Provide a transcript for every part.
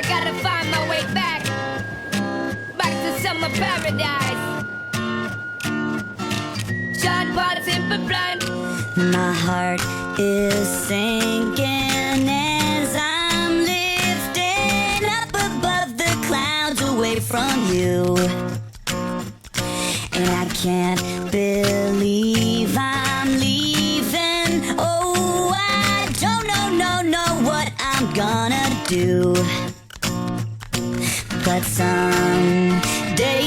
I gotta find my way back, back to summer paradise. Sean Paul, Simple Plan. My heart is sinking as I'm lifting up above the clouds away from you. And I can't believe I'm leaving. Oh, I don't know what I'm gonna do. But someday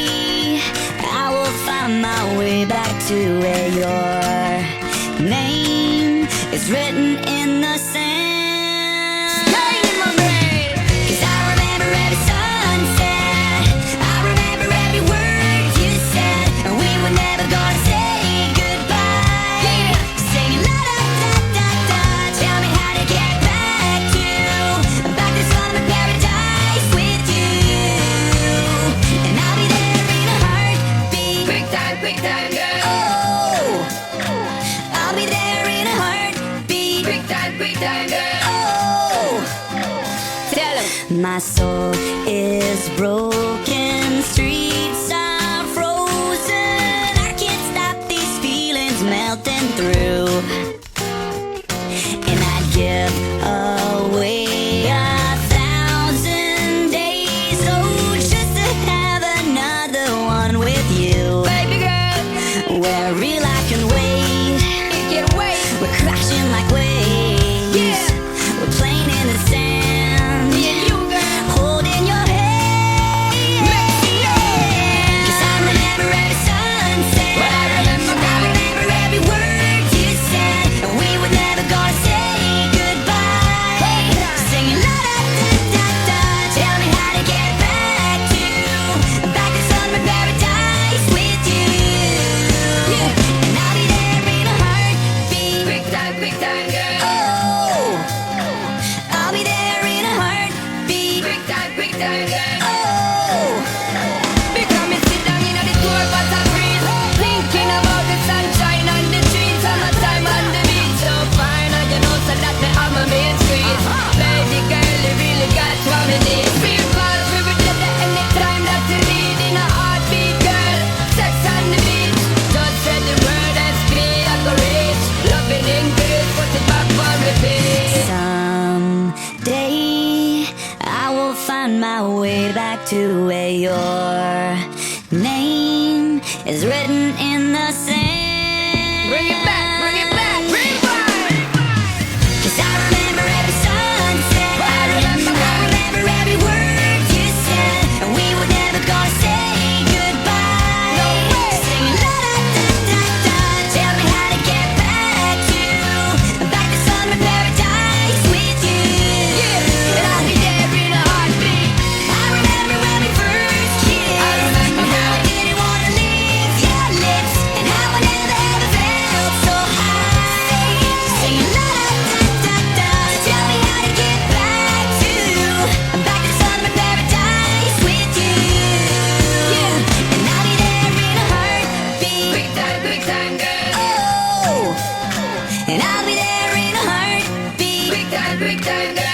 I will find my way back to where your name is written in the sand. Staying in my brain. 'Cause I remember every sunset, I remember every word you said, and we were never gonna say goodbye. Yeah. Singing la da da da da. Tell me how to get back to summer paradise with you. And I'll be there in a heartbeat. Quick time, girl. Oh, I'll be there in a heartbeat. Quick time, girl. Oh, Tell 'em. my soul is broken, streets are frozen. I can't stop these feelings melting through. And I'd give away 1,000 days, oh, just to have another one with you. Baby girl, Where real I can wait, you can wait. we're crashing like waves. Yeah. We're playing in the sand, Me and you, girl. holding your hand. Yeah. 'Cause I remember every sunset, Well, I remember every word you said, and we were never gonna say goodbye. Singing la da da da da. Tell me how to get back to summer paradise with you. And I'll be there in a heartbeat. Quick time, girl. Oh, I'll be there in a heartbeat. Quick time, girl. Oh, Because me sit down in the tour but I breathe, thinking about the sunshine on the trees, summertime on the beach, so fine. And you know so that me on my main street. Baby girl, you really got what me need. Feel calls we would get there anytime that you need in a heartbeat, girl. Sex on the beach, just say the word and scream I go reach. Loving in good, put it back for repeat. someday I will find my way back to where your name is written in the sand. Bring it back, rewind. 'Cause I remember every sunset, I remember every word you said, and we were never gonna say goodbye. No way. Singing la da da da da. Tell me how to get back to summer paradise with you. And I'll be there in a heartbeat. I remember when we first kissed. I remember and how I when- didn't wanna leave your lips, and how I never ever felt so high. Singing la da da da. Tell me how to get back to summer paradise with you. And I'll be there in a heartbeat. Quick time, girl. Oh, and I'll be there in a heartbeat. Quick time, girl.